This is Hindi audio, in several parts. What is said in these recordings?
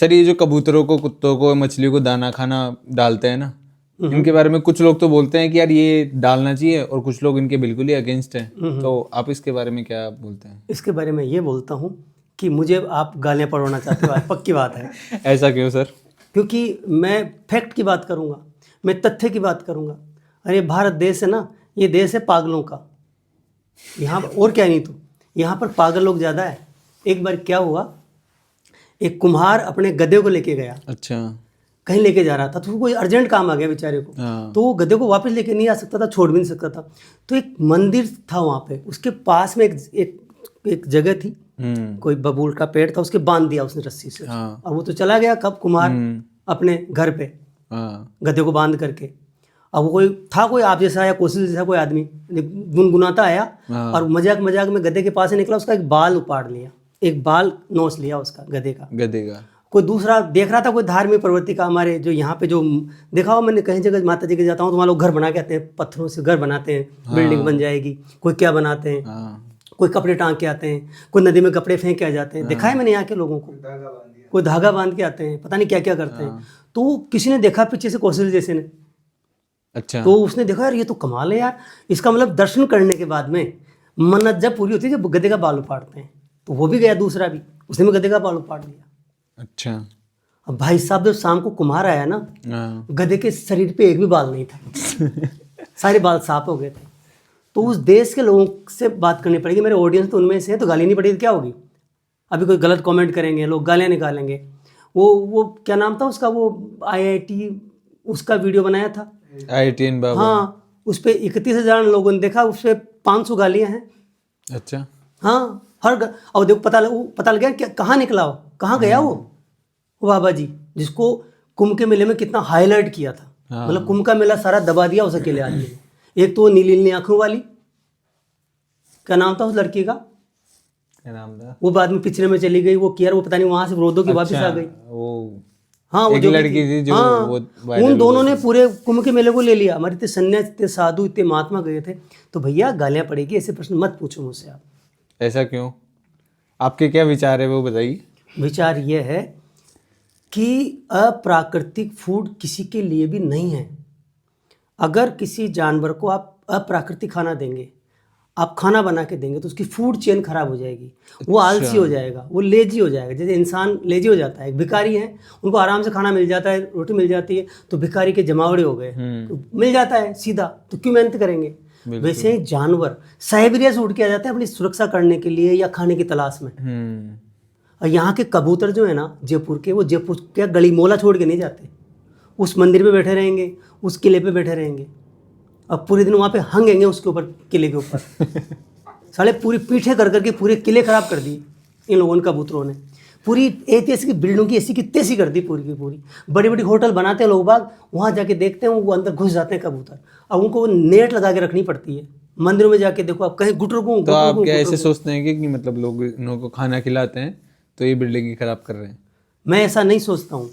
सर ये जो कबूतरों को, कुत्तों को, मछलियों को दाना खाना डालते हैं ना, इनके बारे में कुछ लोग तो बोलते हैं कि यार ये डालना चाहिए, और कुछ लोग इनके बिल्कुल ही अगेंस्ट हैं। तो आप इसके बारे में क्या बोलते हैं? इसके बारे में ये बोलता हूँ कि मुझे आप गालियाँ पड़वाना चाहते हो, पक्की बात है। ऐसा क्यों सर? क्योंकि मैं फैक्ट की बात करूँगा, मैं तथ्य की बात करूँगा। अरे भारत देश है ना, ये देश है पागलों का। यहाँ पर और क्या नहीं, तो यहाँ पर पागल लोग ज़्यादा है। एक बार क्या हुआ, एक कुम्हार अपने गधे को लेके गया, अच्छा। कहीं लेके जा रहा था, तो कोई अर्जेंट काम आ गया बेचारे को। हाँ। तो वो गधे को वापस लेके नहीं आ सकता था, छोड़ भी नहीं सकता था। तो एक मंदिर था वहाँ पे, उसके पास में एक जगह थी, कोई बबूल का पेड़ था, उसके बांध दिया उसने रस्सी से। हाँ। और वो तो चला गया कब, कुम्हार अपने घर पे हाँ। गधे को बांध करके। अब वो कोई आप जैसा या कोशिश जैसा कोई आदमी गुनगुनाता आया, और मजाक मजाक में गधे के पास से निकला, उसका एक बाल उपाड़ लिया, एक बाल नोच लिया उसका, गधे का। कोई दूसरा देख रहा था, कोई धार्मिक प्रवृत्ति का, हमारे जो यहाँ पे जो देखा हो मैंने, कहीं जगह माता जी के जाता हूँ तो वहाँ लोग घर बना के आते हैं, पत्थरों से घर बनाते हैं, बिल्डिंग बन जाएगी, कोई क्या बनाते हैं, कोई कपड़े टांग के आते हैं, कोई नदी में कपड़े फेंक के आ जाते हैं। देखा है मैंने यहाँ के लोगों को, कोई धागा बांध के आते हैं, पता नहीं क्या क्या करते हैं। तो किसी ने देखा पीछे से, कौशल जैसे ने, अच्छा, तो उसने देखा यार ये तो कमाल है यार, इसका मतलब दर्शन करने के बाद में मन्नत जब पूरी होती है, जब गधे का बाल उपाड़ते हैं। तो वो भी गया दूसरा भी, उसने भी गधे का बाल उपाड़ लिया। अच्छा। अब भाई साहब जब शाम को कुम्हार आया ना, गधे के शरीर पे एक भी बाल नहीं था, सारे बाल साफ हो गए थे। तो उस देश के लोगों से बात करनी पड़ेगी, मेरे ऑडियंस तो उनमें से है, तो गाली नहीं पड़ेगी तो क्या होगी। अभी कोई गलत कमेंट करेंगे लोग, गालियाँ निकालेंगे। वो क्या नाम था उसका, वो IIT उसका वीडियो बनाया था, IITN बाबा। हाँ, उस पर 31,000 लोगों ने देखा, उस पर 500 गालियाँ हैं। अच्छा। हाँ, और देखो पता लग गया क्या, कहाँ निकला वो, कहाँ गया वो बाबा जी, जिसको कुंभ के मेले में कितना हाईलाइट किया था। मतलब कुंभ का मेला सारा दबा दिया उस अकेले आदमी ने। एक तो वो नीली नीली आंखों वाली, क्या नाम था उस लड़की का, क्या नाम था, वो बाद में पिछड़े में चली गई, वो किया, वो पता नहीं वहां से रोदो की वापस आ गई। वो हाँ, वो एक जो लड़की थी जो हाँ, वो उन दोनों ने पूरे कुंभ के मेले को ले लिया। हमारे इतने सन्यासी, इतने साधु, इतने महात्मा गए थे। तो भैया गालियाँ पड़ेगी, ऐसे प्रश्न मत पूछो मुझसे आप। ऐसा क्यों? आपके क्या विचार है वो बताइए। विचार ये है कि अप्राकृतिक फूड किसी के लिए भी नहीं है। अगर किसी जानवर को आप अप्राकृतिक खाना देंगे, आप खाना बना के देंगे, तो उसकी फूड चेन खराब हो जाएगी। वो आलसी हो जाएगा, वो लेजी हो जाएगा। जैसे इंसान लेजी हो जाता है, एक भिखारी है, उनको आराम से खाना मिल जाता है, रोटी मिल जाती है, तो भिखारी के जमावड़े हो गए, तो मिल जाता है सीधा, तो क्यों मेहनत करेंगे। वैसे ही जानवर साइबेरिया से उठ के आ जाते हैं अपनी सुरक्षा करने के लिए या खाने की तलाश में। और यहाँ के कबूतर जो है ना जयपुर के, वो जयपुर के गली मोहल्ला छोड़ के नहीं जाते, उस मंदिर पे बैठे रहेंगे, उस किले पे बैठे रहेंगे, अब पूरे दिन वहाँ पे हंगेंगे उसके ऊपर, किले के ऊपर। साले पूरी पीठे कर करके पूरे किले खराब कर दिए इन लोगों ने, कबूतरों ने। पूरी ऐतिहासिक बिल्डिंग की ऐसी की तैसी कर दी, पूरी की पूरी। बड़ी बड़ी होटल बनाते हैं लोग बाग, वहाँ जाके देखते हैं वो अंदर घुस जाते हैं कबूतर। अब उनको नेट लगा के रखनी पड़ती है। मंदिरों में जाके देखो आप, कहीं गुटरुकूं। तो आप क्या ऐसे सोचते हैं कि मतलब लोग इनको खाना खिलाते हैं तो ये बिल्डिंग ही खराब कर रहे हैं? मैं ऐसा नहीं सोचता हूँ।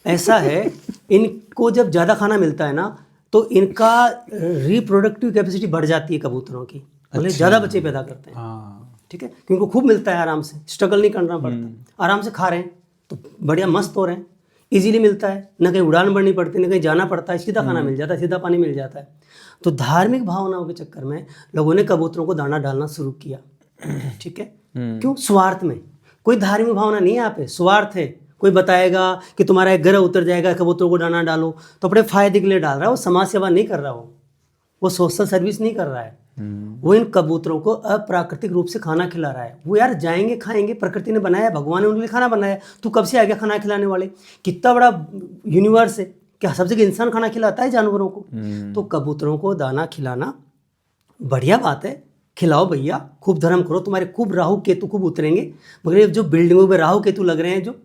ऐसा है, इनको जब ज़्यादा खाना मिलता है ना, तो इनका रिप्रोडक्टिव कैपेसिटी बढ़ जाती है कबूतरों की, मतलब ज़्यादा बच्चे पैदा करते हैं। ठीक है, क्योंकि उनको खूब मिलता है, आराम से, स्ट्रगल नहीं करना पड़ता, आराम से खा रहे हैं तो बढ़िया मस्त हो रहे हैं, इजीली मिलता है, ना कहीं उड़ान बढ़नी पड़ती, ना कहीं जाना पड़ता है, सीधा खाना मिल जाता है, सीधा पानी मिल जाता है। तो धार्मिक भावनाओं के चक्कर में लोगों ने कबूतरों को दाना डालना शुरू किया। ठीक है, क्यों? स्वार्थ में। कोई धार्मिक भावना नहीं है यहाँ पे, स्वार्थ है। कोई बताएगा कि तुम्हारा एक ग्रह उतर जाएगा, कबूतरों को दाना डालो, तो अपने फायदे के लिए डाल रहा है, वो समाज सेवा नहीं कर रहा, वो सोशल सर्विस नहीं कर रहा है। वो इन कबूतरों को अप्राकृतिक रूप से खाना खिला रहा है। वो यार जाएंगे, खाएंगे, प्रकृति ने बनाया, भगवान ने उनके लिए खाना बनाया। तू कब से आ गया खाना खिलाने वाले? कितना बड़ा यूनिवर्स है, क्या सब जगह इंसान खाना खिलाता है जानवरों को? तो कबूतरों को दाना खिलाना बढ़िया बात है, खिलाओ भैया, खूब धर्म करो, तुम्हारे खूब राहु केतु खूब उतरेंगे। मगर ये जो बिल्डिंगों में राहु केतु लग रहे हैं, जो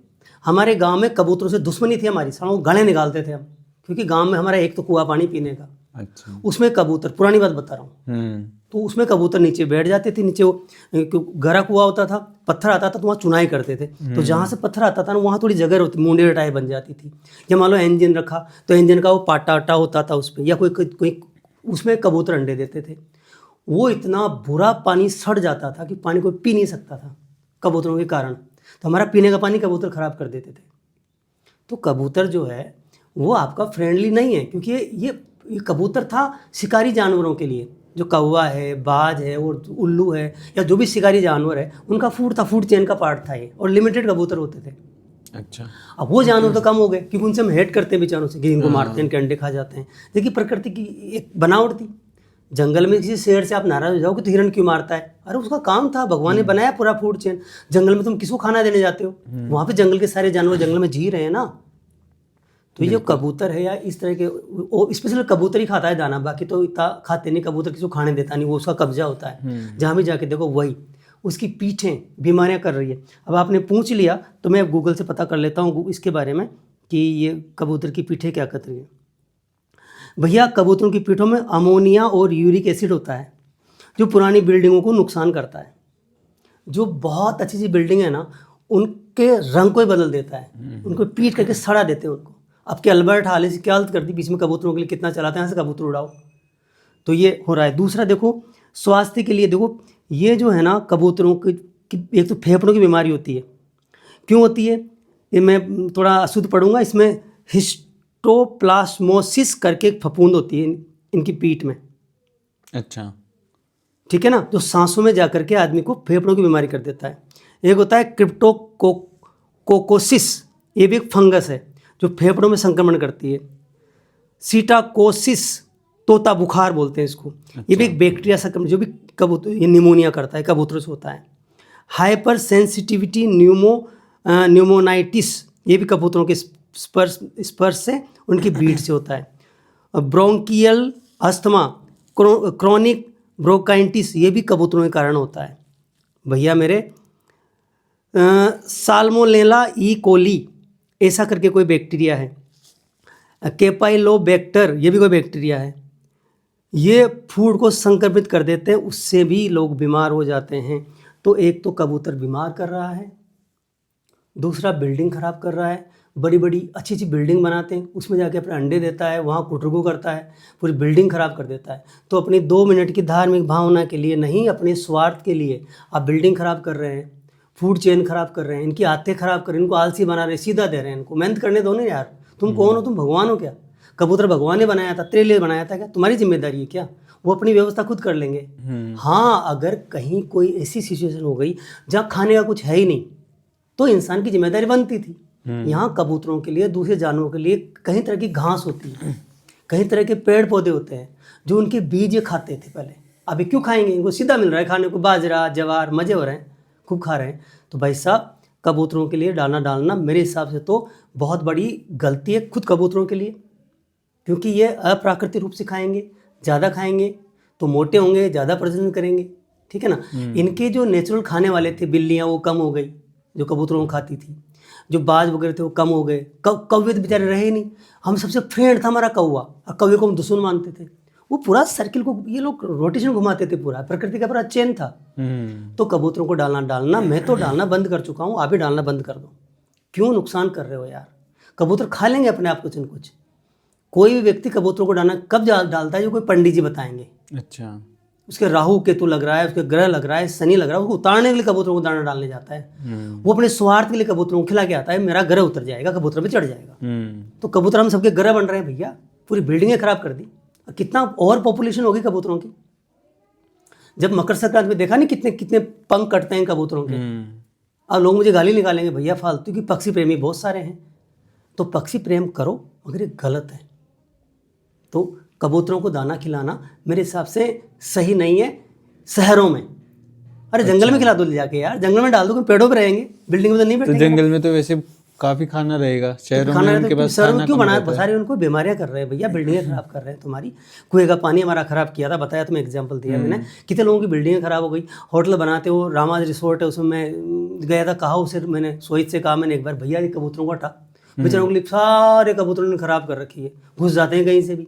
हमारे गांव में कबूतरों से दुश्मनी थी हमारी, सालों गले निकालते थे हम, क्योंकि गांव में हमारा एक तो कुआं पानी पीने का। अच्छा। उसमें कबूतर, पुरानी बात बता रहा हूँ, तो उसमें कबूतर नीचे बैठ जाते थे। नीचे वो गहरा कुआं होता था, पत्थर आता था, तो वहाँ चुनाई करते थे। तो जहाँ से पत्थर आता था ना, वहाँ थोड़ी जगह होती, मुंडे टाइप बन जाती थी। जब मान लो इंजन रखा, तो इंजन का वो पाटा आटा होता था उस पर, या कोई उसमें कबूतर अंडे देते थे। वो इतना बुरा पानी सड़ जाता था कि पानी कोई पी नहीं सकता था कबूतरों के कारण। तो हमारा पीने का पानी कबूतर खराब कर देते थे। तो कबूतर जो है वो आपका फ्रेंडली नहीं है, क्योंकि ये कबूतर था शिकारी जानवरों के लिए। जो कौवा है, बाज है और उल्लू है या जो भी शिकारी जानवर है, उनका फूड था, फूड चेन का पार्ट था ये, और लिमिटेड कबूतर होते थे। अच्छा। अब वो जानवर तो कम हो गए, क्योंकि उनसे हम हेट करते हैं बेचारों से कि इनको मारते हैं, इनके अंडे खा जाते हैं। देखिए प्रकृति की एक बनावट थी। जंगल में किसी शेर से आप नाराज हो जाओगे तो हिरण क्यों मारता है? अरे उसका काम था, भगवान ने बनाया पूरा फूड चेन। जंगल में तुम किसको खाना देने जाते हो? वहाँ पे जंगल के सारे जानवर जंगल में जी रहे हैं ना। तो ये जो कबूतर है या इस तरह के, वो स्पेशल कबूतर ही खाता है दाना, बाकी तो इतना खाते नहीं। कबूतर किसी को खाने देता नहीं, वो उसका कब्जा होता है। जहाँ भी जाके देखो वही, उसकी पीठें बीमारियां कर रही है। अब आपने पूछ लिया तो मैं गूगल से पता कर लेता हूँ इसके बारे में कि ये कबूतर की पीठें क्या कर रही है। भैया कबूतरों की पीठों में अमोनिया और यूरिक एसिड होता है, जो पुरानी बिल्डिंगों को नुकसान करता है। जो बहुत अच्छी सी बिल्डिंग है ना, उनके रंग को ही बदल देता है, उनको पीट करके सड़ा देते हैं उनको। अब के अल्बर्ट हाल से क्या हालत कर दी, बीच में कबूतरों के लिए कितना चलाते हैं, यहाँ से कबूतर उड़ाओ। तो ये हो रहा है। दूसरा देखो, स्वास्थ्य के लिए देखो, ये जो है ना कबूतरों की एक तो फेफड़ों की बीमारी होती है। क्यों होती है ये मैं थोड़ा अशुद्ध पढ़ूंगा। इसमें हिस्टोप्लाज्मोसिस करके एक फफूंद होती है इनकी पीठ में। अच्छा। ठीक है ना, जो सांसों में जाकर के आदमी को फेफड़ों की बीमारी कर देता है। एक होता है क्रिप्टोकोकोसिस, ये भी एक फंगस है जो फेफड़ों में संक्रमण करती है। सीटाकोसिस, तोता बुखार बोलते हैं इसको। ये भी एक बैक्टीरिया संक्रमण जो भी कबूतर, ये निमोनिया करता है, कबूतरों से होता है। हाइपर सेंसिटिविटी न्यूमोनाइटिस, ये भी कबूतरों के स्पर्श से, उनकी बीट से होता है। ब्रोंकियल अस्थमा, क्रोनिक ब्रोंकाइटिस, ये भी कबूतरों के कारण होता है। भैया मेरे, साल्मोनेला ई कोली ऐसा करके कोई बैक्टीरिया है। कैपाइलोबैक्टर, ये भी कोई बैक्टीरिया है। ये फूड को संक्रमित कर देते हैं, उससे भी लोग बीमार हो जाते हैं। तो एक तो कबूतर बीमार कर रहा है, दूसरा बिल्डिंग खराब कर रहा है। बड़ी बड़ी अच्छी अच्छी बिल्डिंग बनाते हैं, उसमें जाके अपने अंडे देता है, वहाँ कुटरगू करता है, पूरी बिल्डिंग खराब कर देता है। तो अपनी 2 मिनट की धार्मिक भावना के लिए नहीं, अपने स्वार्थ के लिए आप बिल्डिंग खराब कर रहे हैं, फूड चेन खराब कर रहे हैं, इनकी आदतें खराब कर रहे हैं, इनको आलसी बना रहे हैं, सीधा दे रहे हैं। इनको मेहनत करने दो ना यार। तुम कौन हो? तुम भगवान हो क्या? कबूतर भगवान ने बनाया था, तेरे लिए बनाया था क्या? तुम्हारी जिम्मेदारी है क्या? वो अपनी व्यवस्था खुद कर लेंगे। हाँ, अगर कहीं कोई ऐसी सिचुएशन हो गई जहाँ खाने का कुछ है ही नहीं, तो इंसान की जिम्मेदारी बनती थी। यहाँ कबूतरों के लिए, दूसरे जानवरों के लिए कई तरह की घास होती है, कई तरह के पेड़ पौधे होते हैं जो उनके बीज ये खाते थे पहले। अभी क्यों खाएंगे? इनको सीधा मिल रहा है खाने को, बाजरा जवार, मजे हो रहे हैं, खूब खा रहे हैं। तो भाई साहब, कबूतरों के लिए डालना मेरे हिसाब से तो बहुत बड़ी गलती है खुद कबूतरों के लिए, क्योंकि ये अप्राकृतिक रूप से खाएंगे, ज़्यादा खाएंगे तो मोटे होंगे, ज़्यादा प्रजनन करेंगे। ठीक है ना। इनके जो नेचुरल खाने वाले थे, बिल्लियाँ, वो कम हो गई जो कबूतरों को खाती थी। जो बाज वगैरह थे वो कम हो गए। कौवे तो बेचारे रहे ही नहीं। हम सबसे फ्रेंड था हमारा कौवा, और कौवे को हम दुश्मन मानते थे। वो पूरा सर्किल को ये लोग रोटेशन घुमाते थे, पूरा प्रकृति का पूरा चेन था। तो कबूतरों को डालना मैं तो डालना बंद कर चुका हूँ, आप भी डालना बंद कर दो। क्यों नुकसान कर रहे हो यार? कबूतर खा लेंगे अपने आप कुछ न कुछ। कोई भी व्यक्ति कबूतरों को डालना कब डालता है? जो कोई पंडित जी बताएंगे। अच्छा। उसके राहु केतु लग रहा है, उसके ग्रह लग रहा है, शनि लग रहा है, उसको उतारने के लिए कबूतरों को दाना डालने जाता है। वो अपने स्वार्थ के लिए कबूतरों को खिला के आता है, मेरा ग्रह उतर जाएगा, कबूतर पे चढ़ जाएगा। तो कबूतर हम सबके ग्रह बन रहे हैं भैया, पूरी बिल्डिंगें खराब कर दी। कितना ओवर पॉपुलेशन होगी कबूतरों की। जब मकर संक्रांति में देखा नहीं कितने कितने पंख कटते हैं कबूतरों के। अब लोग मुझे गाली निकालेंगे, भैया फालतू की, पक्षी प्रेमी बहुत सारे हैं। तो पक्षी प्रेम करो, मगर ये गलत है। तो कबूतरों को दाना खिलाना मेरे हिसाब से सही नहीं है शहरों में। अरे जंगल में खिला दो ले जाके यार, जंगल में डाल दो, पेड़ों पे रहेंगे, बिल्डिंग में तो नहीं बैठेंगे। तो जंगल में तो वैसे काफी खाना रहेगा, शहरों में उनके पास खाना क्यों बनाया? सारे उनको बीमारियां कर रहे हैं भैया, बिल्डिंगें खराब कर रहे हैं तुम्हारी। कुएं का पानी हमारा खराब किया था, बताया तुम्हें, एग्जाम्पल दिया मैंने। कितने लोगों की बिल्डिंगें खराब हो गई। होटल बनाते हो, रामाज रिसोर्ट है, उसमें मैं गया था, कहा उसे मैंने, सोहित से कहा मैंने एक बार, भैया ये कबूतरों को हटा, बेचारों के लिए सारे कबूतरों ने खराब कर रखी है, घुस जाते हैं कहीं से भी,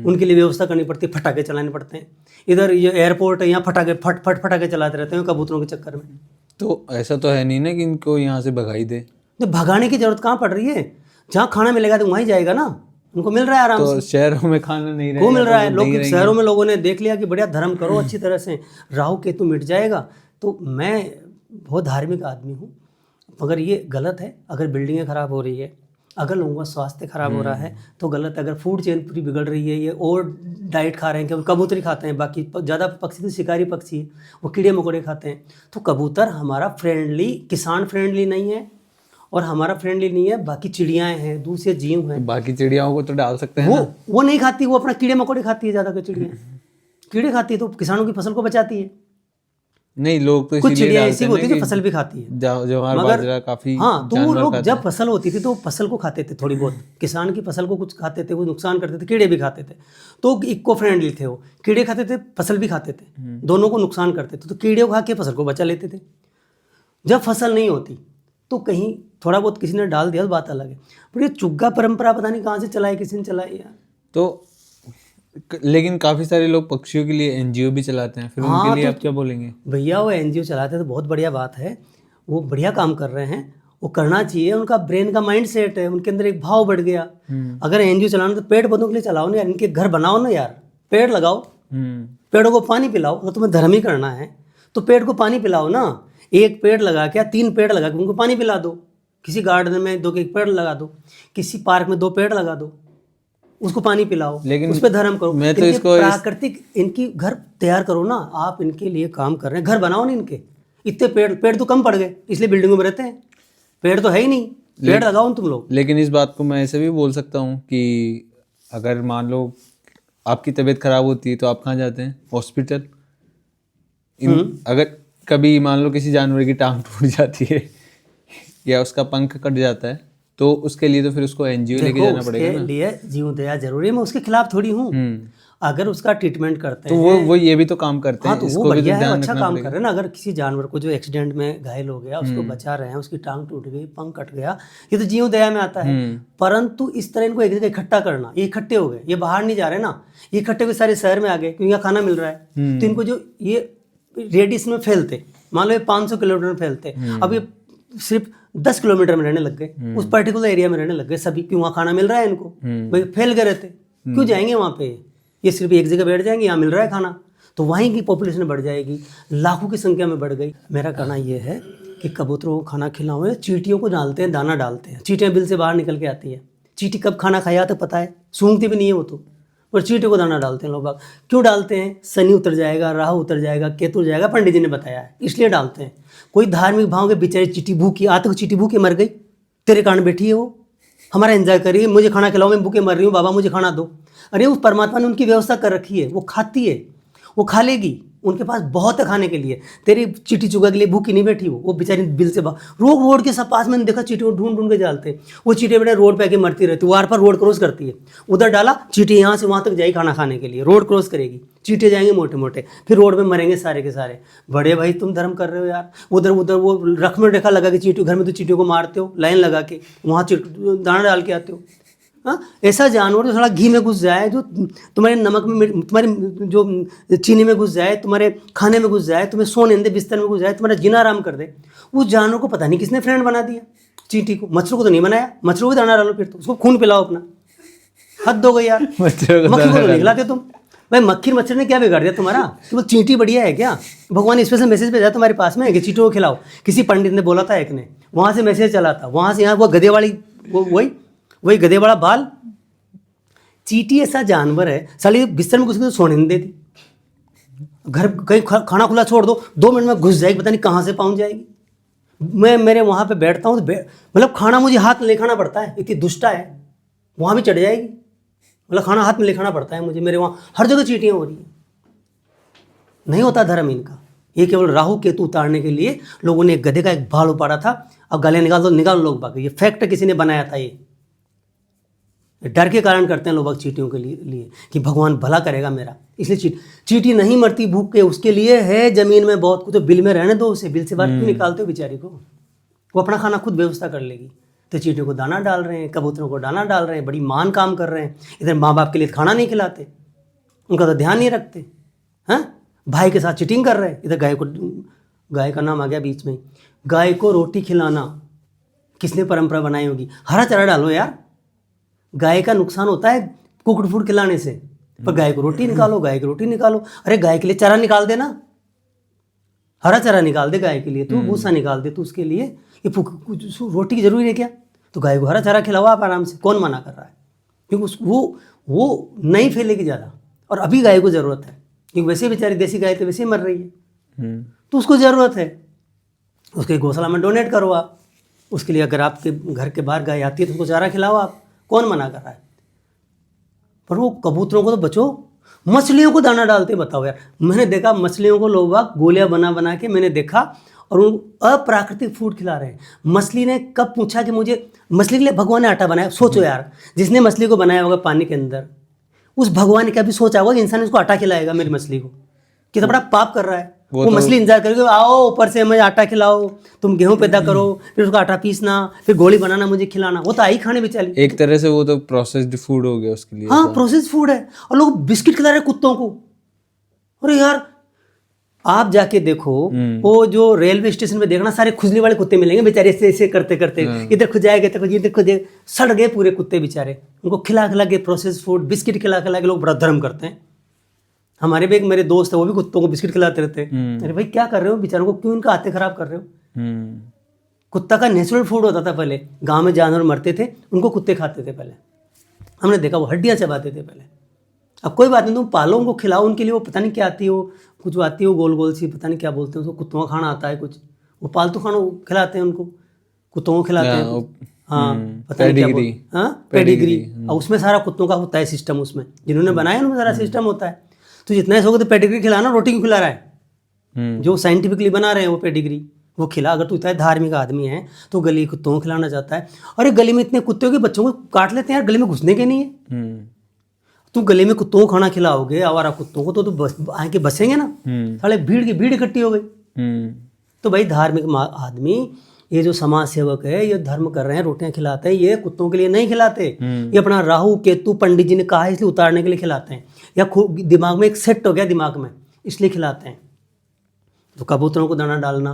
उनके लिए व्यवस्था करनी पड़ती है, फटाके चलाने पड़ते हैं। इधर ये एयरपोर्ट है, यहाँ फटाके चलाते रहते हैं कबूतरों के चक्कर में। तो ऐसा तो है नहीं ना कि इनको यहाँ से भगाई दे। तो भगाने की जरूरत कहाँ पड़ रही है? जहाँ खाना मिलेगा तो वहीं जाएगा ना, उनको मिल रहा है आराम से। तो शहरों में खाना नहीं रहेगा, वो मिल रहा है। लोग शहरों में लोगों ने देख लिया कि बढ़िया धर्म करो अच्छी तरह से, राहु केतु मिट जाएगा। तो मैं बहुत धार्मिक आदमी हूँ, मगर ये गलत है। अगर बिल्डिंगें खराब हो रही है, अगर लोगों का स्वास्थ्य खराब हो रहा है तो गलत। अगर फूड चेन पूरी बिगड़ रही है, ये और डाइट खा रहे हैं, क्योंकि कबूतरी खाते हैं, बाकी ज़्यादा पक्षी तो शिकारी पक्षी है, वो कीड़े मकोड़े खाते हैं। तो कबूतर हमारा फ्रेंडली, किसान फ्रेंडली नहीं है और हमारा फ्रेंडली नहीं है। बाकी चिड़ियाँ हैं, दूसरे जीव हैं, बाकी चिड़ियाओं को तो डाल सकते हैं ना। वो नहीं खाती, वो अपना कीड़े मकोड़े खाती है ज़्यादा। चिड़ियाँ कीड़े खाती है तो किसानों की फसल को बचाती है। नहीं, लोग तो कुछ इसीलिए चिड़िया डालते ऐसी हैं होती है ना जो कि फसल भी खाती है। ज्वार मगर बाजरा काफी हाँ, तो वो जानवर लोग खाते जब फसल होती थी तो फसल को खाते थे थोड़ी बहुत, किसान की फसल को कुछ खाते थे, वो नुकसान करते थे, कीड़े भी खाते थे। तो इको फ्रेंडली थे वो, कीड़े खाते थे, फसल भी खाते थे, दोनों को नुकसान करते थे। तो कीड़े को खा के फसल को बचा लेते थे। जब फसल नहीं होती तो कहीं थोड़ा बहुत किसी ने डाल दिया तो बात अलग है। पर ये चुग्गा परंपरा पता नहीं कहाँ से चलाई, किसी ने चलाई यार। तो लेकिन काफी सारे लोग पक्षियों के लिए एनजीओ भी चलाते हैं, फिर हाँ, उनके लिए तो आप क्या बोलेंगे? भैया वो एनजीओ चलाते हैं तो बहुत बढ़िया बात है, वो बढ़िया काम कर रहे हैं, वो करना चाहिए। उनका ब्रेन का माइंड सेट है, उनके अंदर एक भाव बढ़ गया। अगर एनजीओ चलाना तो पेड़ पौधों के लिए चलाओ ना यार, इनके घर बनाओ ना यार, पेड़ लगाओ, पेड़ों को पानी पिलाओ। अगर तुम्हें धर्म ही करना है तो पेड़ को पानी पिलाओ ना। एक पेड़ लगा के, 3 पेड़ लगा के उनको पानी पिला दो। किसी गार्डन में 2 एक पेड़ लगा दो, किसी पार्क में 2 पेड़ लगा दो, उसको पानी पिलाओ, लेकिन उस पर धर्म करो। मैं तो इनके इसको प्राकृतिक इनकी घर तैयार करो ना, आप इनके लिए काम कर रहे हैं, घर बनाओ ना इनके। इतने पेड़ तो कम पड़ गए, इसलिए बिल्डिंगों में रहते हैं। पेड़ तो है ही नहीं, पेड़ लगाओ ना तुम लोग। लेकिन इस बात को मैं ऐसे भी बोल सकता हूँ कि अगर मान लो आपकी तबीयत खराब होती है तो आप कहाँ जाते हैं? हॉस्पिटल। अगर कभी मान लो किसी जानवर की टांग टूट जाती है या उसका पंख कट जाता है तो उसके लिए तो फिर उसको एनजीओ लेके जाना पड़ेगा ना। उसके लिए जीव दया जरूरी है, मैं उसके खिलाफ थोड़ी हूँ। अगर उसका ट्रीटमेंट करते तो हैं वो ये भी तो काम करते हैं, हाँ, तो वो इसको भी तो बढ़िया है, ध्यान अच्छा रखना काम पड़ेगा। कर रहे हैं ना। अगर किसी जानवर को जो एक्सीडेंट में घायल हो गया उसको बचा रहे हैं, उसकी टांग टूट गई, पंख कट गया, ये तो जीव दया में आता है। परंतु इस तरह इनको एक जगह इकट्ठा करना, ये इकट्ठे हो गए, ये बाहर नहीं जा रहे ना, ये इकट्ठे हुए सारे शहर में आ गए क्योंकि यहाँ खाना मिल रहा है। तो इनको जो ये रेडियस में फैलते, मान लो ये 500 किलोमीटर में फैलते, अब ये सिर्फ 10 किलोमीटर में रहने लग गए, उस पर्टिकुलर एरिया में रहने लग गए सभी, क्यों? वहाँ खाना मिल रहा है इनको, भाई फैल गए रहते, क्यों जाएंगे वहाँ पे? ये सिर्फ एक जगह बैठ जाएंगे, यहाँ मिल रहा है खाना, तो वहीं की पॉपुलेशन बढ़ जाएगी, लाखों की संख्या में बढ़ गई। मेरा कहना ये है कि कबूतरों को खाना खिलाओ। चींटियों को डालते हैं, दाना डालते हैं, चींटियाँ बिल से बाहर निकल के आती है। चींटी कब खाना खाया तो पता है, सूंघती भी नहीं है वो तो, और चींटियों को दाना डालते हैं लोग। क्यों डालते हैं? शनि उतर जाएगा, राहु उतर जाएगा, केतु उतर जाएगा, पंडित जी ने बताया है, इसलिए डालते हैं। कोई धार्मिक भाव के बेचारी चींटी भूखी, आज तक चींटी भूखी मर गई, तेरे कारण बैठी है वो, हमारा एंजॉय करिए, मुझे खाना खिलाओ, मैं भूखे मर रही हूँ बाबा, मुझे खाना दो। अरे उस परमात्मा ने उनकी व्यवस्था कर रखी है, वो खाती है, वो खा लेगी, उनके पास बहुत है खाने के लिए। तेरी चींटी चुगा के लिए भूखी नहीं बैठी वो बेचारी बिल से रोड के सब पास में देखा चींटी को ढूंढ के डालते, वो चींटी बेटा रोड पे आके मरती रहती, वो आर पर रोड क्रॉस करती है, उधर डाला, चींटी यहाँ से वहाँ तक जाएगी खाना खाने के लिए, रोड क्रॉस करेगी, चींटे जाएंगे मोटे मोटे, फिर रोड में मरेंगे सारे के सारे। बड़े भाई तुम धर्म कर रहे हो यार, उधर वो रख में रेखा लगा के चींटी, घर में तो चींटियों को मारते हो लाइन लगा के, वहाँ दाना डाल के आते हो। हाँ, ऐसा जानवर जो थोड़ा घी में घुस जाए, जो तुम्हारे नमक में, तुम्हारे जो चीनी में घुस जाए, तुम्हारे खाने में घुस जाए, तुम्हें सोने दे, बिस्तर में घुस जाए, तुम्हारा जीना आराम कर दे, उस जानवर को पता नहीं किसने फ्रेंड बना दिया। चींटी को, मच्छरों को तो नहीं बनाया, मच्छरों को दाना डालो, फिर तो उसको खून पिलाओ अपना, हद हो गई यार। मक्खी को तो नहीं खिलाते तुम भाई, मक्खी मच्छर ने क्या बिगाड़ दिया तुम्हारा? तो चींटी बढ़िया है क्या? भगवान स्पेशल मैसेज भेजा तुम्हारे पास में कि चींटियों को खिलाओ, किसी पंडित ने बोला था एक ने, वहाँ से मैसेज चला था, वहाँ से यहाँ वो गधे वाली वही गधे वाला बाल। चींटी ऐसा जानवर है, साली बिस्तर में घुस के तो सोने नहीं देती, घर कहीं खाना खुला छोड़ दो, 2 मिनट में घुस जाएगी, पता नहीं कहाँ से पहुँच जाएगी। मैं मेरे वहाँ पे बैठता हूँ तो मतलब खाना मुझे हाथ में ले खाना पड़ता है, इतनी दुष्टा है, वहाँ भी चढ़ जाएगी, मतलब खाना हाथ में ले खाना पड़ता है मुझे। मेरे वहाँ हर जगह चींटियाँ हो रही हैं, नहीं होता धर्म इनका। ये केवल राहु केतु उतारने के लिए लोगों ने एक गधे का एक बाल उपाड़ा था, अब गले निकाल दो, निकाल लोग बाकी, ये फैक्ट किसी ने बनाया था। ये डर के कारण करते हैं लोग चींटियों के लिए कि भगवान भला करेगा मेरा, इसलिए चींटी नहीं मरती भूख के, उसके लिए है जमीन में बहुत कुछ, तो बिल में रहने दो उसे, बिल से बाहर क्यों निकालते हो बेचारी को? वो अपना खाना खुद व्यवस्था कर लेगी। तो चींटियों को दाना डाल रहे हैं, कबूतरों को दाना डाल रहे हैं, बड़ी मान काम कर रहे हैं। इधर माँ बाप के लिए खाना नहीं खिलाते, उनका तो ध्यान नहीं रखते, हाँ, भाई के साथ चीटिंग कर रहे हैं। इधर गाय का नाम आ गया बीच में, गाय को रोटी खिलाना किसने परंपरा बनाई होगी? हरा चारा डालो यार, गाय का नुकसान होता है कुकड़ फूड खिलाने से, पर गाय को रोटी निकालो, गाय की रोटी निकालो। अरे गाय के लिए चारा निकाल देना, हरा चारा निकाल दे गाय के लिए, तू भूसा निकाल दे, तू उसके लिए ये रोटी की जरूरी है क्या? तो गाय को हरा चारा खिलाओ आप आराम से, कौन मना कर रहा है? क्योंकि वो नहीं फैलेगी ज़्यादा, और अभी गाय को ज़रूरत है, क्योंकि वैसे बेचारी देसी गाय तो वैसे ही मर रही है, तो उसको ज़रूरत है, उसके गौशाला में डोनेट करो आप। उसके लिए अगर आपके घर के बाहर गाय आती है तो उसको चारा खिलाओ आप, कौन मना कर रहा है? पर वो कबूतरों को तो बचो, मछलियों को दाना डालते बताओ यार। मैंने देखा मछलियों को लोग गोलियां बना बना के मैंने देखा, और उन अप्राकृतिक फूड खिला रहे हैं। मछली ने कब पूछा कि मुझे, मछली के लिए भगवान ने आटा बनाया? सोचो यार, जिसने मछली को बनाया होगा पानी के अंदर, उस भगवान ने कभी सोचा होगा कि इंसान इसको आटा खिलाएगा मेरी मछली को? कितना बड़ा पाप कर रहा है वो मछली। इंतजार करेगी, आओ ऊपर से मुझे आटा खिलाओ, तुम गेहूं पैदा करो, फिर उसका आटा पीसना, फिर गोली बनाना, मुझे खिलाना। वो तो आई खाने बेचारी। एक तरह से वो तो प्रोसेस्ड फूड हो गया उसके लिए। हाँ, प्रोसेस्ड फूड है। और लोग बिस्किट खिला रहे हैं कुत्तों को। अरे यार, आप जाके देखो, वो जो रेलवे स्टेशन में देखना, सारे खुजली वाले कुत्ते मिलेंगे बेचारे, ऐसे ऐसे करते करते, इधर खुजाएगा इधर खुजाएगा, सड़ गए पूरे कुत्ते बेचारे। उनको खिला खिला के प्रोसेस्ड फूड, बिस्किट खिला खिला के लोग बड़ा धर्म करते हैं। हमारे भी एक मेरे दोस्त है, वो भी कुत्तों को बिस्किट खिलाते रहते हैं। अरे भाई क्या कर रहे हो बेचारों को, क्यों इनका आते खराब कर रहे हो? कुत्ता का नेचुरल फूड होता था पहले, गांव में जानवर मरते थे उनको कुत्ते खाते थे पहले, हमने देखा, वो हड्डियां चबाते थे पहले। अब कोई बात नहीं, तुम पालो, उनको खिलाओ, उनके लिए वो पता नहीं क्या आती है, वो कुछ आती है वो गोल गोल सी, पता नहीं क्या बोलते हैं उसको, कुत्तों का खाना आता है कुछ, वो पालतू खाना खिलाते हैं उनको, कुत्तों को खिलाते हैं। हाँ, पता नहीं क्या बोलते हैं, हाँ, पेडिग्री। और उसमें सारा कुत्तों का होता है सिस्टम, उसमें जिन्होंने बनाया उनमें सारा सिस्टम होता है। तो जितना ही तो पेडिग्री खिलाना, रोटी क्यों खिला रहा है? जो साइंटिफिकली बना रहे हैं वो पेडिग्री, वो खिला। अगर तू इतना धार्मिक आदमी है तो गली कुत्तों को खिलाना चाहता है। अरे गली में इतने कुत्ते हो कि बच्चों को काट लेते हैं यार, गली में घुसने के नहीं है। तू गले में कुत्तों को खाना खिलाओगे, आवारा कुत्तों को, तो आके बसेंगे ना, साले भीड़ इकट्ठी हो गई। तो भाई धार्मिक आदमी, ये जो समाज सेवक है, ये धर्म कर रहे हैं, रोटियां खिलाते हैं, ये कुत्तों के लिए नहीं खिलाते। ये अपना राहु केतु पंडित जी ने कहा है इसलिए उतारने के लिए खिलाते हैं, या दिमाग में एक सेट हो गया दिमाग में, इसलिए खिलाते हैं। तो कबूतरों को दाना डालना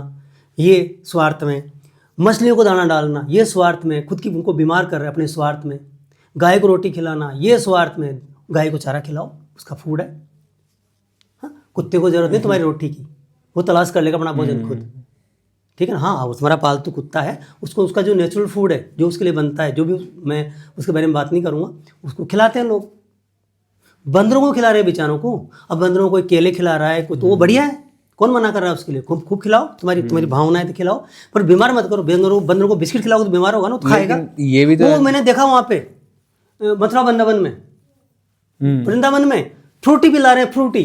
ये स्वार्थ में, मछलियों को दाना डालना ये स्वार्थ में, खुद की उनको बीमार कर रहे हैं अपने स्वार्थ में। गाय को रोटी खिलाना ये स्वार्थ में, गाय को चारा खिलाओ, उसका फूड है। हाँ, कुत्ते को जरूरत नहीं तुम्हारी रोटी की, वो तलाश कर लेगा अपना भोजन खुद, ठीक है ना। हाँ, तुम्हारा पालतू कुत्ता है, उसको उसका जो नेचुरल फूड है, जो उसके लिए बनता है, जो भी, मैं उसके बारे में बात नहीं करूँगा, उसको खिलाते हैं लोग। बंदरों को खिला रहे हैं बेचारों को। अब बंदरों को केले खिला रहा है कोई, तो वो बढ़िया है, कौन मना कर रहा है उसके लिए? खूब खिलाओ, तुम्हारी भावना है तो खिलाओ, पर बीमार मत करो। बंदरों को बिस्किट खिलाओ तो बीमार होगा ना, तो खाएगा। ये भी तो वो मैंने देखा वहाँ पे मथुरा वृंदावन में फ्रूटी पिला रहे हैं, फ्रूटी,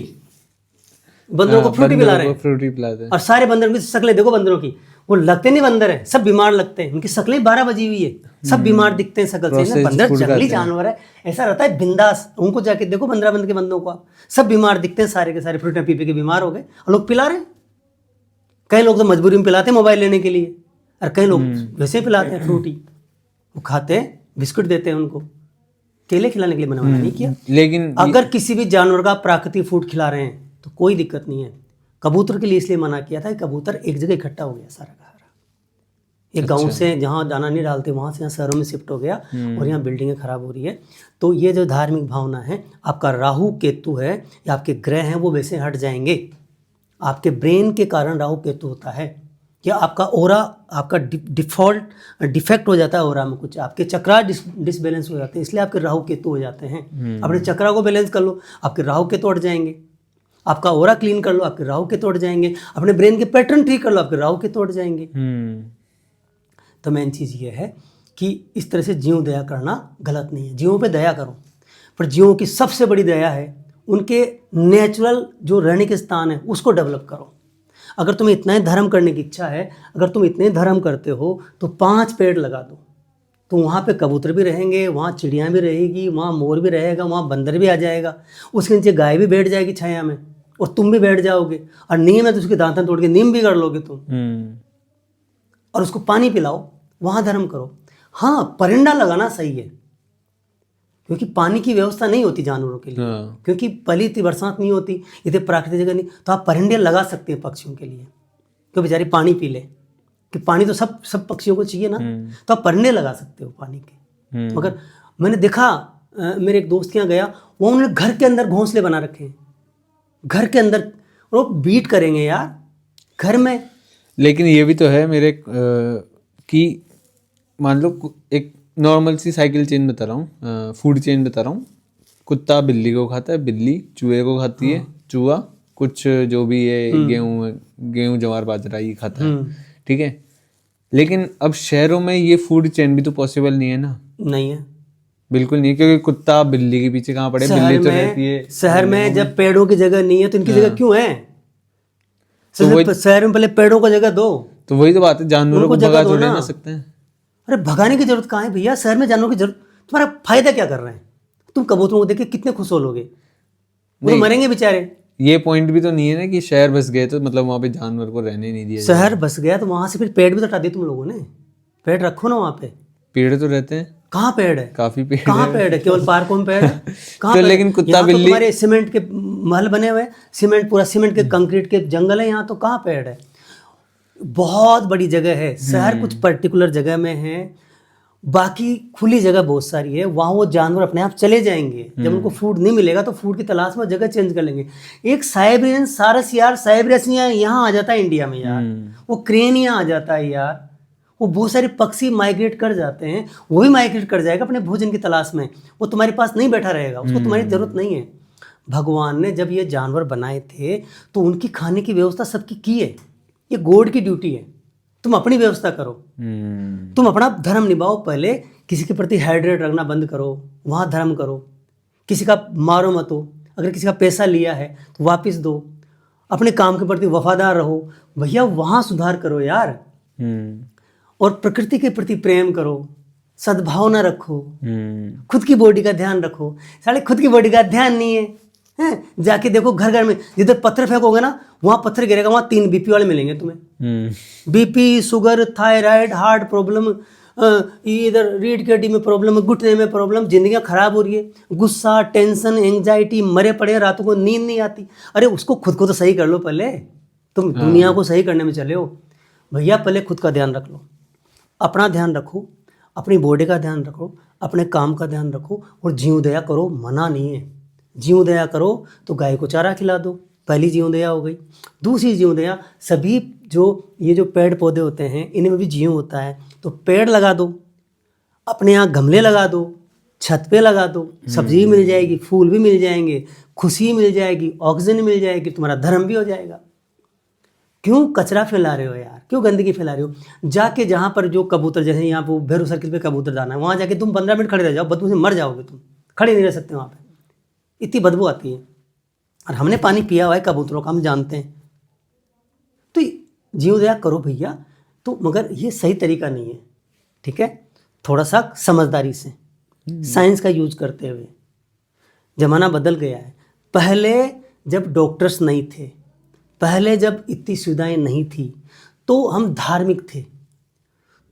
बंदरों को फ्रूटी पिला रहे हैं, फ्रूटी पिलाते हैं। और सारे बंदरों की शक्लें देखो, बंदरों की, वो लगते नहीं बंदर है, सब बीमार लगते हैं, उनकी शक्लें 12 बजी हुई है, सब बीमार दिखते हैं शक्ल से। बंदर जंगली जानवर है, ऐसा रहता है बिंदास। उनको जाके देखो 15 बंद के बंदों को, आप सब बीमार दिखते हैं, सारे के सारे फ्रूटियां पी के बीमार हो गए, और लोग पिला रहे हैं। कई लोग तो मजबूरी में पिलाते हैं मोबाइल लेने के लिए, और कई लोग वैसे ही पिलाते हैं फ्रूटी, वो खाते हैं, बिस्कुट देते हैं उनको। केले खिलाने के लिए मना नहीं किया, लेकिन अगर किसी भी जानवर का प्राकृतिक फूड खिला रहे हैं तो कोई दिक्कत नहीं है। कबूतर के लिए इसलिए मना किया था कि कबूतर एक जगह इकट्ठा हो गया सारा का सारा, एक गांव से जहाँ दाना नहीं डालते वहाँ से यहाँ शहरों में शिफ्ट हो गया, और यहाँ बिल्डिंगें खराब हो रही है। तो ये जो धार्मिक भावना है, आपका राहु केतु है या आपके ग्रह हैं, वो वैसे हट जाएंगे। आपके ब्रेन के कारण राहु केतु होता है, या आपका ओरा, आपका डिफेक्ट हो जाता है ओरा में, कुछ आपके चक्रा डिसबैलेंस हो जाते हैं, इसलिए आपके राहु केतु हो जाते हैं। अपने चक्रा को बैलेंस कर लो, आपके राहु केतु हट जाएंगे। आपका ओरा क्लीन कर लो, आपके राहु केतु हट जाएंगे। अपने ब्रेन के पैटर्न ठीक कर लो, आपके राहु केतु हट जाएंगे। तो मेन चीज़ ये है कि इस तरह से जीव दया करना गलत नहीं है, जीवों पे दया करो, पर जीवों की सबसे बड़ी दया है उनके नेचुरल जो रहने के स्थान है उसको डेवलप करो। अगर तुम्हें इतना ही धर्म करने की इच्छा है, अगर तुम इतने धर्म करते हो, तो 5 पेड़ लगा दो, तो वहाँ पे कबूतर भी रहेंगे, वहाँ चिड़ियाँ भी रहेगी, वहाँ मोर भी रहेगा, वहाँ बंदर भी आ जाएगा, उसके नीचे गाय भी बैठ जाएगी छाया में, और तुम भी बैठ जाओगे। और नीम है तो उसके दांतन तोड़ के नीम भी कर लोगे तुम, और उसको पानी पिलाओ, वहाँ धर्म करो। हाँ, परिंदा लगाना सही है, क्योंकि पानी की व्यवस्था नहीं होती जानवरों के लिए, क्योंकि पहली इतनी बरसात नहीं होती, इतने प्राकृतिक जगह नहीं, तो आप परिंदे लगा सकते हैं पक्षियों के लिए, तो बेचारी पानी पी ले, कि पानी तो सब पक्षियों को चाहिए ना, तो आप परिंदे लगा सकते हो पानी के। मगर मैंने देखा, मेरे एक दोस्त के यहाँ गया, वो उन्होंने घर के अंदर घोंसले बना रखे हैं, घर के अंदर, वो बीट करेंगे यार घर में। लेकिन ये भी तो है मेरे कि मान लो एक नॉर्मल सी साइकिल चेन बता रहा हूँ, फूड चेन बता रहा हूँ। कुत्ता बिल्ली को खाता है, बिल्ली चूहे को खाती है, चूहा कुछ जो भी है गेहूं ज्वार बाजरा ये खाता है, ठीक है। लेकिन अब शहरों में ये फूड चेन भी तो पॉसिबल नहीं है ना। नहीं है, बिल्कुल नहीं, क्योंकि कुत्ता बिल्ली के पीछे कहाँ पड़े, बिल्ली तो रहती है शहर में। जब पेड़ों की जगह नहीं है तो इनकी जगह क्यों है? तो शहर में पहले पेड़ों को जगह दो। तो वही तो बात है, जानवरों को भगा थोड़े ना सकते हैं। अरे भगाने की जरूरत कहाँ है भैया? शहर में जानवरों की जरूरत, तुम्हारा फायदा क्या कर रहे हैं? तुम कबूतरों को देख के कितने खुश हो लोगे? वो मरेंगे बेचारे। ये पॉइंट भी तो नहीं है ना कि शहर बस गए तो मतलब वहां पे जानवर को रहने नहीं दिया। शहर बस गया तो वहां से फिर पेड़ भी तो हटा दिए तुम लोगों ने। पेड़ रखो ना वहां पे। पेड़ तो रहते हैं। कहाँ पेड़ है? काफी पेड़ कहाँ पेड़ है? केवल पार्कों में पेड़ है? कहाँ तो पेड़? लेकिन कुत्ता यहाँ तो बिल्ली तुम्हारे सीमेंट के महल बने हुए, सीमेंट पूरा सीमेंट के कंक्रीट के जंगल है। यहाँ तो कहाँ पेड़ है? बहुत बड़ी जगह है। शहर कुछ पर्टिकुलर जगह में है, बाकी खुली जगह बहुत सारी है। वहाँ वो जानवर अपने आप चले जाएंगे। जब उनको फूड नहीं मिलेगा तो फूड की तलाश में जगह चेंज कर लेंगे। एक साइबेरियन सारस यार, साइबेरियस यहाँ आ जाता है इंडिया में यार। वो क्रेन यहाँ आ जाता है यार। वो बहुत सारे पक्षी माइग्रेट कर जाते हैं, वो भी माइग्रेट कर जाएगा अपने भोजन की तलाश में। वो तुम्हारे पास नहीं बैठा रहेगा, उसको तुम्हारी जरूरत नहीं है। भगवान ने जब ये जानवर बनाए थे तो उनकी खाने की व्यवस्था सबकी की है। ये गॉड की ड्यूटी है। तुम अपनी व्यवस्था करो, तुम अपना धर्म निभाओ। पहले किसी के प्रति हाइड्रेट रखना बंद करो, वहाँ धर्म करो। किसी का मारो मत हो। अगर किसी का पैसा लिया है तो वापस दो। अपने काम के प्रति वफादार रहो भैया, वहाँ सुधार करो यार। और प्रकृति के प्रति प्रेम करो, सद्भावना रखो, खुद की बॉडी का ध्यान रखो। साले खुद की बॉडी का ध्यान नहीं है, हैं? जाके देखो घर घर में जिधर पत्थर फेंकोगे ना वहाँ पत्थर गिरेगा, वहाँ 3 बीपी वाले मिलेंगे तुम्हें। BP, sugar, thyroid, heart problem, इधर रीढ़ की हड्डी में प्रॉब्लम, घुटने में प्रॉब्लम, जिंदगियाँ खराब हो रही है, गुस्सा, टेंशन, एंग्जाइटी, मरे पड़े, रातों को नींद नहीं आती। अरे उसको खुद को तो सही कर लो पहले। तुम दुनिया को सही करने में चले हो भैया, पहले खुद का ध्यान रख लो। अपना ध्यान रखो, अपनी बॉडी का ध्यान रखो, अपने काम का ध्यान रखो और जीव दया करो। मना नहीं है, जीव दया करो तो गाय को चारा खिला दो, पहली जीव दया हो गई। दूसरी जीव दया, सभी जो ये जो पेड़ पौधे होते हैं इनमें भी जीव होता है, तो पेड़ लगा दो, अपने यहाँ गमले लगा दो, छत पे लगा दो, सब्जी भी मिल जाएगी, फूल भी मिल जाएंगे, खुशी मिल जाएगी, ऑक्सीजन मिल जाएगी, तुम्हारा धर्म भी हो जाएगा। क्यों कचरा फैला रहे हो यार? क्यों गंदगी फैला रहे हो? जाके जहाँ पर जो कबूतर, जैसे यहाँ पर भैरू सर्किल पे कबूतर दाना है, वहाँ जाके तुम 15 मिनट खड़े रह जाओ, बदबू से मर जाओगे। तुम खड़े नहीं रह सकते वहाँ पे, इतनी बदबू आती है। और हमने पानी पिया हुआ है कबूतरों का, हम जानते हैं। तो जीव दया करो भैया, तो मगर ये सही तरीका नहीं है, ठीक है? थोड़ा सा समझदारी से, साइंस का यूज करते हुए। ज़माना बदल गया है। पहले जब डॉक्टर्स नहीं थे, पहले जब इतनी सुविधाएं नहीं थी, तो हम धार्मिक थे,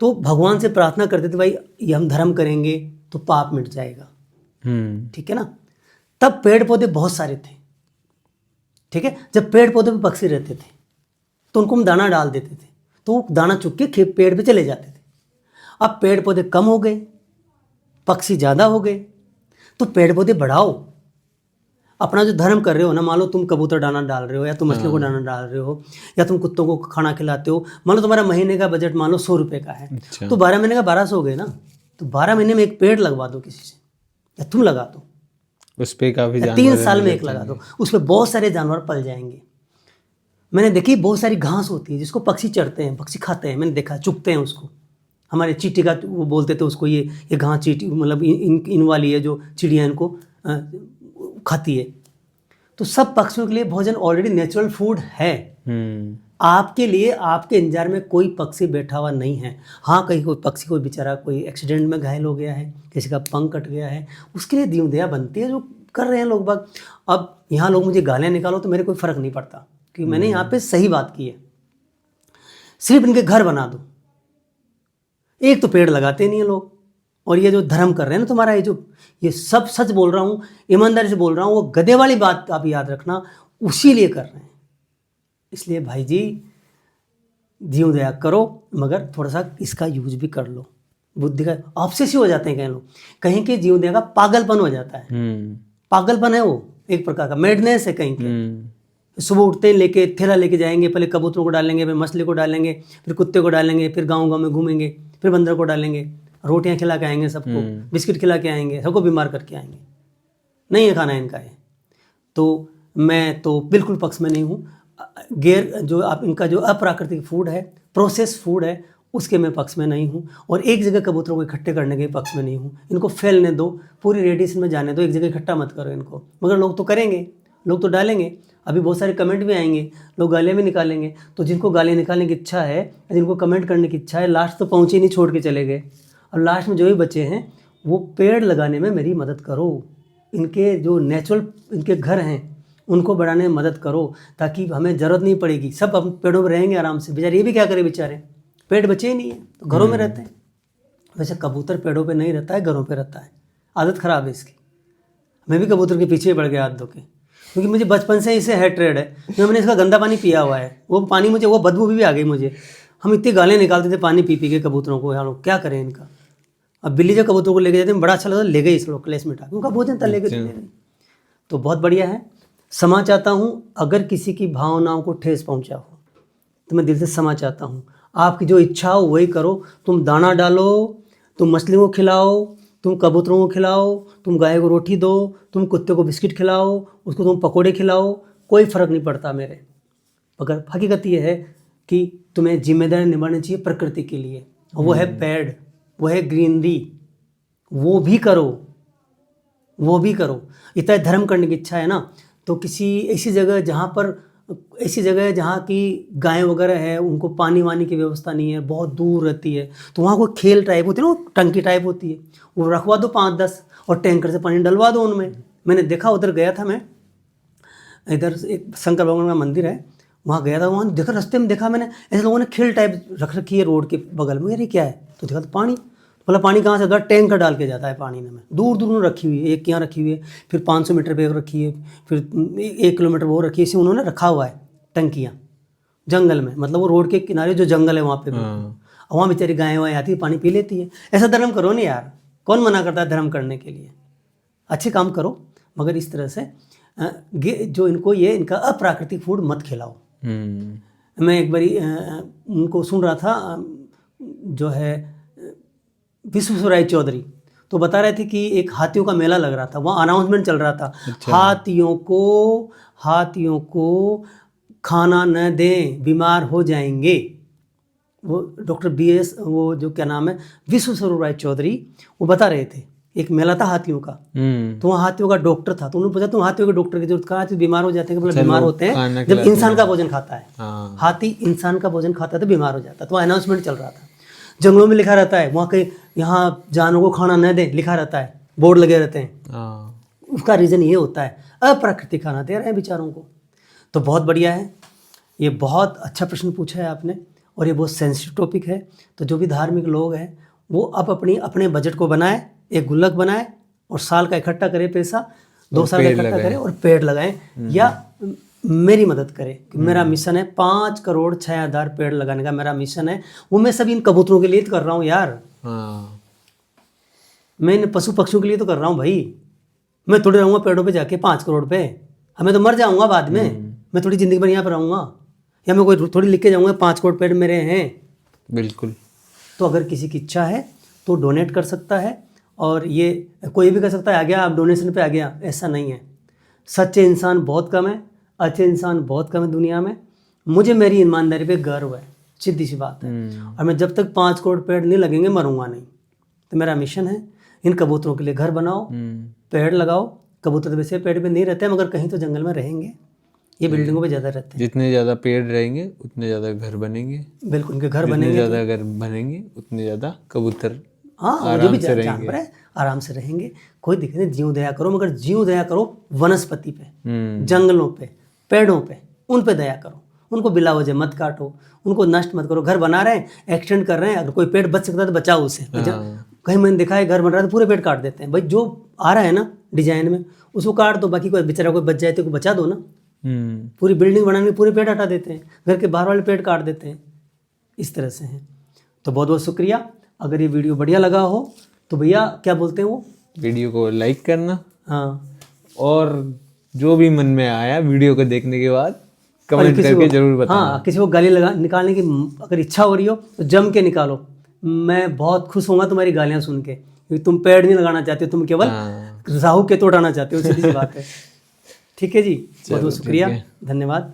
तो भगवान से प्रार्थना करते थे भाई ये हम धर्म करेंगे तो पाप मिट जाएगा, ठीक है ना? तब पेड़ पौधे बहुत सारे थे, ठीक है? जब पेड़ पौधे पे पक्षी रहते थे तो उनको हम दाना डाल देते थे, तो वो दाना चुग के पेड़ पे चले जाते थे। अब पेड़ पौधे कम हो गए, पक्षी ज़्यादा हो गए, तो पेड़ पौधे बढ़ाओ। अपना जो धर्म कर रहे हो ना, मान लो तुम कबूतर दाना डाल रहे हो, या तुम मछलियों को दाना डाल रहे हो, या तुम कुत्तों को खाना खिलाते हो। मान लो तुम्हारा महीने का बजट मान लो 100 रुपये का है, तो 12 महीने का 1200 हो गए ना। तो 12 महीने में एक पेड़ लगवा दो किसी से, या तुम लगा दो उस पे काफी 3 साल में एक लगा दो, उस पर बहुत सारे जानवर पल जाएंगे। मैंने देखी बहुत सारी घास होती है जिसको पक्षी चढ़ते हैं, पक्षी खाते हैं, मैंने देखा, चुगते हैं उसको। हमारे चींटी का वो बोलते थे उसको, ये घास चींटी मतलब इन वाली है जो चिड़िया इनको खाती है। तो सब पक्षियों के लिए भोजन ऑलरेडी नेचुरल फूड है। आपके लिए आपके इंतजार में कोई पक्षी बैठा हुआ नहीं है। हाँ, कहीं कोई पक्षी, कोई बेचारा कोई एक्सीडेंट में घायल हो गया है, किसी का पंख कट गया है, उसके लिए दीन दया बनती है, जो कर रहे हैं लोग बाग। अब यहाँ लोग मुझे गालियाँ निकालो तो मेरे कोई फ़र्क नहीं पड़ता, क्योंकि मैंने यहाँ पे सही बात की है। सिर्फ इनके घर बना दो। एक तो पेड़ लगाते नहीं है लोग, और ये जो धर्म कर रहे हैं ना तुम्हारा, ये सब सच बोल रहा हूँ, ईमानदारी से बोल रहा हूँ, वो गधे वाली बात आप याद रखना, उसी लिए कर रहे हैं। इसलिए भाई जी, जीव दया करो, मगर थोड़ा सा इसका यूज भी कर लो। बुद्धि का ऑब्सेसिव हो जाते हैं कई लोग, कहीं के जीव दया का पागलपन हो जाता है। पागलपन है वो, एक प्रकार का मैडनेस है कहीं के। सुबह उठते हैं, लेके थैला लेके जाएंगे, पहले कबूतरों को डालेंगे, फिर मछली को डालेंगे, फिर कुत्ते को डालेंगे, फिर गाँव गाँव में घूमेंगे, फिर बंदर को डालेंगे, रोटियां खिला के आएंगे सबको, बिस्किट खिला के आएंगे, सबको बीमार करके आएंगे। नहीं है खाना इनका है। तो मैं तो बिल्कुल पक्ष में नहीं हूँ। जो आप इनका जो अप्राकृतिक फूड है, प्रोसेस फूड है, उसके मैं पक्ष में नहीं हूँ। और एक जगह कबूतरों को इकट्ठे करने के पक्ष में नहीं हूँ। इनको फैलने दो, पूरी रेडिएशन में जाने दो, एक जगह इकट्ठा मत करो इनको। मगर लोग तो करेंगे, लोग तो डालेंगे। अभी बहुत सारे कमेंट भी आएंगे, लोग गालियाँ भी निकालेंगे। तो जिनको गालियाँ निकालने की इच्छा है, जिनको कमेंट करने की इच्छा है, लास्ट तो पहुँचे नहीं, छोड़ के चले गए। और लास्ट में जो भी बचे हैं वो पेड़ लगाने में मेरी मदद करो। इनके जो नेचुरल इनके घर हैं उनको बढ़ाने में मदद करो, ताकि हमें ज़रूरत नहीं पड़ेगी। सब हम पेड़ों में रहेंगे आराम से। बेचारे ये भी क्या करें बेचारे, पेड़ बचे ही नहीं है तो घरों में रहते हैं। वैसे कबूतर पेड़ों पे नहीं रहता है, घरों पे रहता है। आदत ख़राब है इसकी। मैं भी कबूतर के पीछे पड़ गया आदतों के, क्योंकि मुझे बचपन से इससे हेट्रेड है। मैंने इसका गंदा पानी पिया हुआ है, वो पानी मुझे, वो बदबू भी आ गई मुझे। हम इतनी गालें निकालते थे पानी पी के कबूतरों को, यार क्या करें इनका। अब बिल्ली जब कबूतरों को लेके जाते हैं बड़ा अच्छा लगता है, ले गई इस लोग क्लेस में उठा, उनका भोजन था, ले गई। तो बहुत बढ़िया है। क्षमा चाहता हूँ अगर किसी की भावनाओं को ठेस पहुँचा हो, तो मैं दिल से क्षमा चाहता हूँ। आपकी जो इच्छा हो वही करो। तुम दाना डालो, तुम मछलियों को खिलाओ, तुम कबूतरों को खिलाओ, तुम गाय को रोटी दो, तुम कुत्ते को बिस्किट खिलाओ, उसको तुम पकोड़े खिलाओ, कोई फ़र्क नहीं पड़ता मेरे। मगर हकीकत ये है कि तुम्हें जिम्मेदारी निभानी चाहिए प्रकृति के लिए। वो है पेड़, वो है ग्रीनरी, वो भी करो, वो भी करो। इतना धर्म करने की इच्छा है ना, तो किसी ऐसी जगह जहाँ की गायें वगैरह है, उनको पानी वानी की व्यवस्था नहीं है, बहुत दूर रहती है, तो वहाँ कोई खेल टाइप होती है ना, टंकी टाइप होती है, वो रखवा दो 5-10 और टैंकर से पानी डलवा दो उनमें। मैंने देखा, उधर गया था मैं, इधर एक शंकर भगवान का मंदिर है, वहाँ गया था। वहाँ देखा, रास्ते में देखा मैंने, ऐसे लोगों ने खेल टाइप रख रखी है रोड के बगल में। यार ये क्या है? तो देखा तो पानी। बोला पानी कहाँ से आता है? टैंकर डाल के जाता है पानी में। दूर दूर में रखी हुई है, एक यहाँ रखी हुई है, फिर 500 मीटर पे रखी है, फिर 1 किलोमीटर वो रखी है। इसे उन्होंने रखा हुआ है टंकियाँ जंगल में, मतलब वो रोड के किनारे जो जंगल है वहाँ पे। वहाँ बेचारी गायें वाएँ आती है, पानी पी लेती है। ऐसा धर्म करो नहीं यार, कौन मना करता है धर्म करने के लिए? अच्छे काम करो, मगर इस तरह से जो इनको ये इनका अप्राकृतिक फूड मत खिलाओ। मैं एक बारी उनको सुन रहा था, जो है विश्वेश्वर राय चौधरी, तो बता रहे थे कि एक हाथियों का मेला लग रहा था, वहाँ अनाउंसमेंट चल रहा था। अच्छा। हाथियों को खाना न दें, बीमार हो जाएंगे। वो डॉक्टर BS, वो जो क्या नाम है, विश्वेश्वर राय चौधरी, वो बता रहे थे। एक मेला था हाथियों का, तो वहाँ हाथियों का डॉक्टर था, तो उन्होंने पूछा तुम हाथियों के डॉक्टर की जरूरत कहाँ? बीमार हो जाते हैं। बोले बीमार होते हैं जब इंसान का भोजन खाता है। हाथी इंसान का भोजन खाता है तो बीमार हो जाता है। तो अनाउंसमेंट चल रहा था, जंगलों में लिखा रहता है, वहाँ के यहाँ जानवरों को खाना न दें लिखा रहता है, बोर्ड लगे रहते हैं। उसका रीज़न ये होता है अप्राकृतिक खाना दे रहे हैं बेचारों को। तो बहुत बढ़िया है, ये बहुत अच्छा प्रश्न पूछा है आपने, और ये बहुत सेंसिटिव टॉपिक है। तो जो भी धार्मिक लोग हैं वो अब अपने बजट को बनाए, एक गुल्लक बनाए और साल का इकट्ठा करे पैसा, 2 साल का इकट्ठा करे और पेड़ लगाएं, या मेरी मदद करे। मेरा मिशन है 5,06,000 पेड़ लगाने का, मेरा मिशन है। वो मैं सभी इन कबूतरों के लिए तो कर रहा हूँ यार, मैं इन पशु पक्षियों के लिए तो कर रहा हूँ भाई। मैं थोड़ी रहूँगा पेड़ों पे जाके 5 करोड़ पे, हमें तो मर जाऊँगा बाद में। मैं थोड़ी ज़िंदगी भर यहाँ पर रहूँगा, या मैं कोई थोड़ी लिख के जाऊँगा 5 करोड़ पेड़ मेरे हैं। बिल्कुल। तो अगर किसी की इच्छा है तो डोनेट कर सकता है, और ये कोई भी कर सकता है। आ गया आप डोनेशन पे आ गया, ऐसा नहीं है। सच्चे इंसान बहुत कम है, अच्छे इंसान बहुत कम है दुनिया में। मुझे मेरी ईमानदारी पे गर्व है, सीधी सी बात है। और मैं जब तक 5 करोड़ पेड़ नहीं लगेंगे मरूंगा नहीं। तो मेरा मिशन है, इन कबूतरों के लिए घर बनाओ, पेड़ लगाओ। कबूतर वैसे पेड़ पे नहीं रहते हैं, मगर कहीं तो जंगल में रहेंगे, ये बिल्डिंगों पे ज़्यादा रहते हैं। जितने ज़्यादा पेड़ रहेंगे उतने ज़्यादा घर बनेंगे। बिल्कुल, उनके घर बनेंगे, ज़्यादा घर बनेंगे उतने ज़्यादा कबूतर जो भी जानवर है आराम से रहेंगे। कोई दिक्कत नहीं, जीव दया करो, मगर जीव दया करो वनस्पति पे, जंगलों पे, पेड़ों पे, उन पे दया करो। उनको बिला वजह मत काटो, उनको नष्ट मत करो। घर बना रहे हैं, एक्सटेंड कर रहे हैं, अगर कोई पेड़ बच सकता है तो बचाओ उसे। कहीं मैंने देखा है घर बन रहा है तो पूरे पेड़ काट देते हैं। भाई जो आ रहा है ना डिजाइन में उसको काट दो, बाकी कोई बेचारा कोई बच जाए तो बचा दो ना। पूरी बिल्डिंग बनाने में पूरे पेड़ हटा देते हैं, घर के बाहर वाले पेड़ काट देते हैं। इस तरह से हैं। तो बहुत बहुत शुक्रिया। अगर ये वीडियो बढ़िया लगा हो तो भैया क्या बोलते हैं, वो वीडियो को लाइक करना, हाँ, और जो भी मन में आया वीडियो को देखने के बाद कमेंट करके जरूर बताना। हाँ, किसी को गाली निकालने की अगर इच्छा हो रही हो तो जम के निकालो, मैं बहुत खुश होऊंगा तुम्हारी गालियां सुन के, क्योंकि तुम पेड़ नहीं लगाना चाहते, तुम केवल हाँ। राहु केतु उड़ाना चाहते हो, सीधी सी बात है। ठीक है जी, बहुत बहुत शुक्रिया, धन्यवाद।